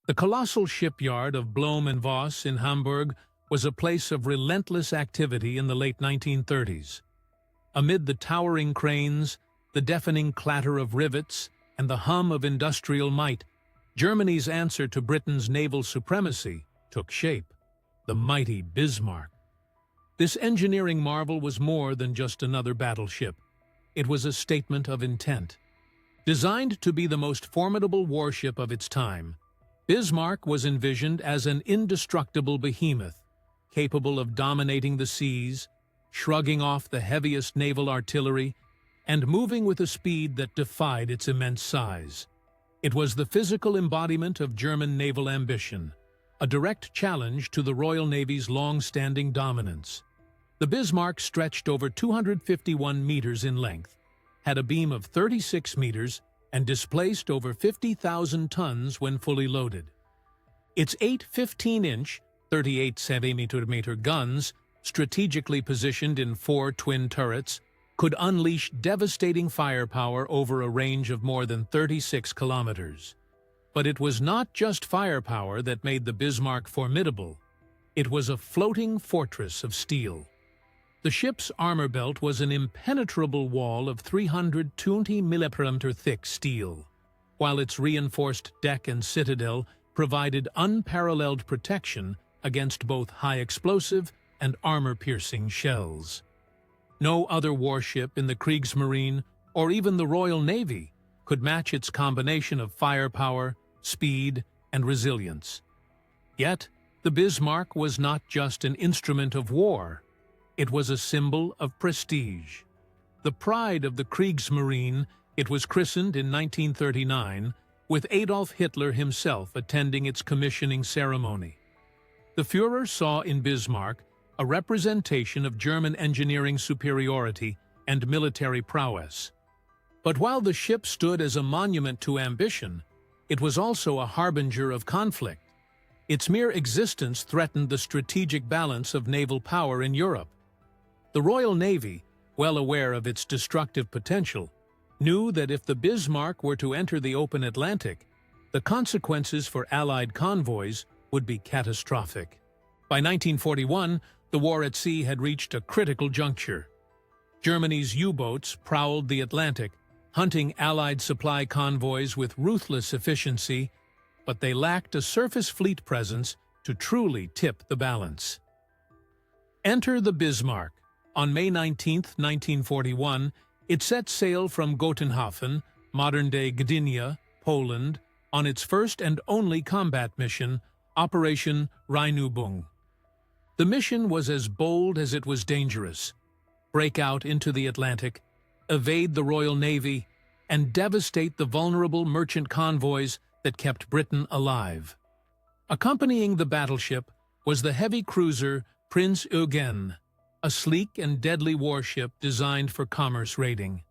The colossal shipyard of Blohm and Voss in Hamburg was a place of relentless activity in the late 1930s. Amid the towering cranes, the deafening clatter of rivets, and the hum of industrial might, Germany's answer to Britain's naval supremacy took shape: the mighty Bismarck. This engineering marvel was more than just another battleship. It was a statement of intent. Designed to be the most formidable warship of its time, Bismarck was envisioned as an indestructible behemoth, capable of dominating the seas, shrugging off the heaviest naval artillery, and moving with a speed that defied its immense size. It was the physical embodiment of German naval ambition, a direct challenge to the Royal Navy's long-standing dominance. The Bismarck stretched over 251 meters in length, had a beam of 36 meters, and displaced over 50,000 tons when fully loaded. Its 8 15-inch, 38-centimeter guns, strategically positioned in 4 twin turrets, could unleash devastating firepower over a range of more than 36 kilometers. But it was not just firepower that made the Bismarck formidable. It was a floating fortress of steel. The ship's armor belt was an impenetrable wall of 320 mm thick steel, while its reinforced deck and citadel provided unparalleled protection against both high-explosive and armor-piercing shells. No other warship in the Kriegsmarine, or even the Royal Navy, could match its combination of firepower, speed, and resilience. Yet, the Bismarck was not just an instrument of war. It was a symbol of prestige. The pride of the Kriegsmarine, it was christened in 1939, with Adolf Hitler himself attending its commissioning ceremony. The Führer saw in Bismarck a representation of German engineering superiority and military prowess. But while the ship stood as a monument to ambition, it was also a harbinger of conflict. Its mere existence threatened the strategic balance of naval power in Europe. The Royal Navy, well aware of its destructive potential, knew that if the Bismarck were to enter the open Atlantic, the consequences for Allied convoys would be catastrophic. By 1941, the war at sea had reached a critical juncture. Germany's U-boats prowled the Atlantic, hunting Allied supply convoys with ruthless efficiency, but they lacked a surface fleet presence to truly tip the balance. Enter the Bismarck. On May 19, 1941, it set sail from Gotenhafen, modern-day Gdynia, Poland, on its first and only combat mission, Operation Rheinübung. The mission was as bold as it was dangerous: break out into the Atlantic, evade the Royal Navy, and devastate the vulnerable merchant convoys that kept Britain alive. Accompanying the battleship was the heavy cruiser Prinz Eugen, a sleek and deadly warship designed for commerce raiding.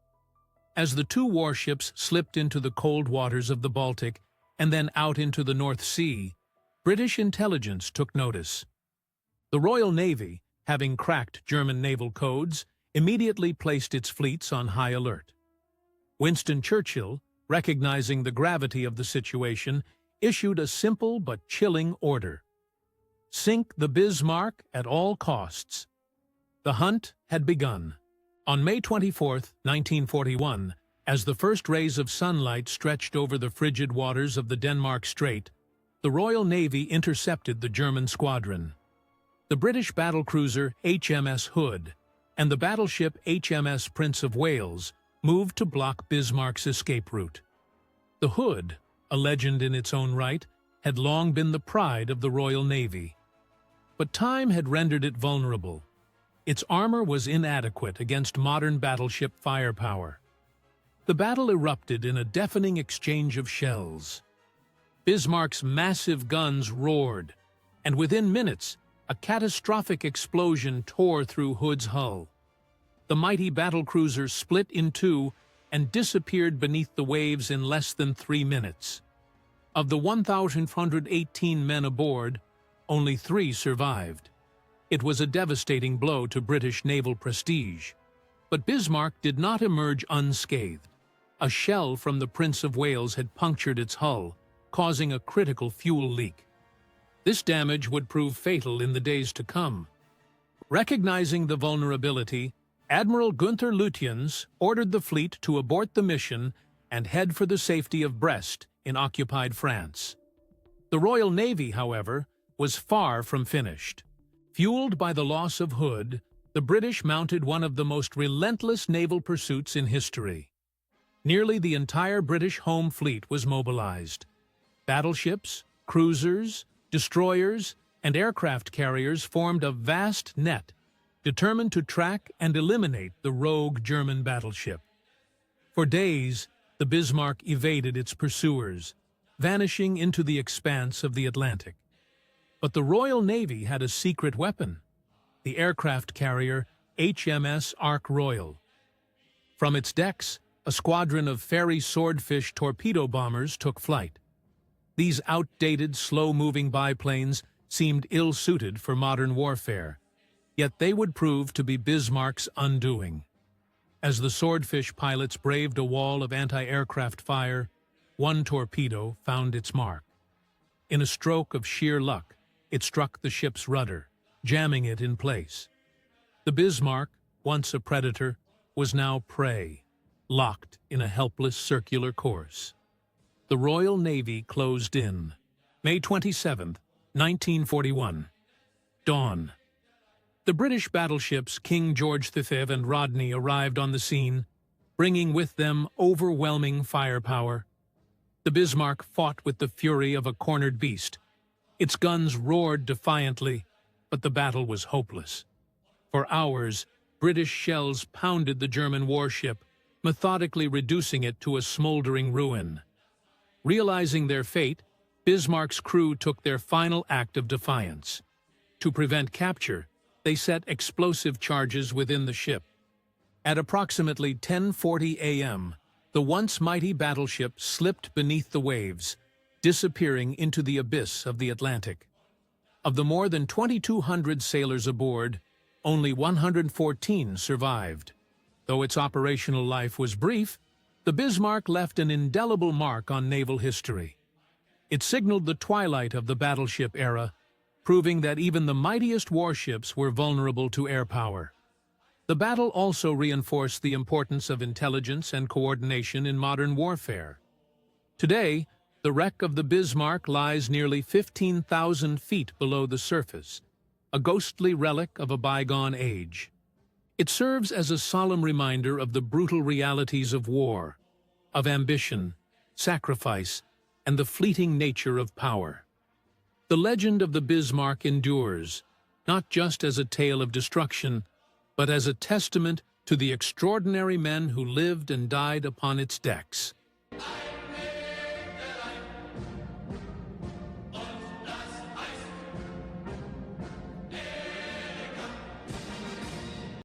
As the two warships slipped into the cold waters of the Baltic and then out into the North Sea, British intelligence took notice. The Royal Navy, having cracked German naval codes, immediately placed its fleets on high alert. Winston Churchill, recognizing the gravity of the situation, issued a simple but chilling order: sink the Bismarck at all costs. The hunt had begun. On May 24, 1941, as the first rays of sunlight stretched over the frigid waters of the Denmark Strait, the Royal Navy intercepted the German squadron. The British battlecruiser HMS Hood and the battleship HMS Prince of Wales moved to block Bismarck's escape route. The Hood, a legend in its own right, had long been the pride of the Royal Navy. But time had rendered it vulnerable. Its armor was inadequate against modern battleship firepower. The battle erupted in a deafening exchange of shells. Bismarck's massive guns roared, and within minutes, a catastrophic explosion tore through Hood's hull. The mighty battlecruiser split in two and disappeared beneath the waves in less than 3 minutes. Of the 1,118 men aboard, only 3 survived. It was a devastating blow to British naval prestige. But Bismarck did not emerge unscathed. A shell from the Prince of Wales had punctured its hull, causing a critical fuel leak. This damage would prove fatal in the days to come. Recognizing the vulnerability, Admiral Gunther Lutyens ordered the fleet to abort the mission and head for the safety of Brest in occupied France. The Royal Navy, however, was far from finished. Fueled by the loss of Hood, the British mounted one of the most relentless naval pursuits in history. Nearly the entire British home fleet was mobilized. Battleships, cruisers, destroyers, and aircraft carriers formed a vast net, determined to track and eliminate the rogue German battleship. For days, the Bismarck evaded its pursuers, vanishing into the expanse of the Atlantic. But the Royal Navy had a secret weapon, the aircraft carrier HMS Ark Royal. From its decks, a squadron of Fairey Swordfish torpedo bombers took flight. These outdated, slow-moving biplanes seemed ill-suited for modern warfare, yet they would prove to be Bismarck's undoing. As the Swordfish pilots braved a wall of anti-aircraft fire, one torpedo found its mark. In a stroke of sheer luck, it struck the ship's rudder, jamming it in place. The Bismarck, once a predator, was now prey, locked in a helpless circular course. The Royal Navy closed in. May 27, 1941. Dawn. The British battleships King George V and Rodney arrived on the scene, bringing with them overwhelming firepower. The Bismarck fought with the fury of a cornered beast. Its guns roared defiantly, but the battle was hopeless. For hours, British shells pounded the German warship, methodically reducing it to a smoldering ruin. Realizing their fate, Bismarck's crew took their final act of defiance. To prevent capture, they set explosive charges within the ship. At approximately 10:40 a.m., the once mighty battleship slipped beneath the waves, disappearing into the abyss of the Atlantic. Of the more than 2,200 sailors aboard, only 114 survived. Though its operational life was brief, the Bismarck left an indelible mark on naval history. It signaled the twilight of the battleship era, proving that even the mightiest warships were vulnerable to air power. The battle also reinforced the importance of intelligence and coordination in modern warfare. Today, the wreck of the Bismarck lies nearly 15,000 feet below the surface, a ghostly relic of a bygone age. It serves as a solemn reminder of the brutal realities of war, of ambition, sacrifice, and the fleeting nature of power. The legend of the Bismarck endures, not just as a tale of destruction, but as a testament to the extraordinary men who lived and died upon its decks.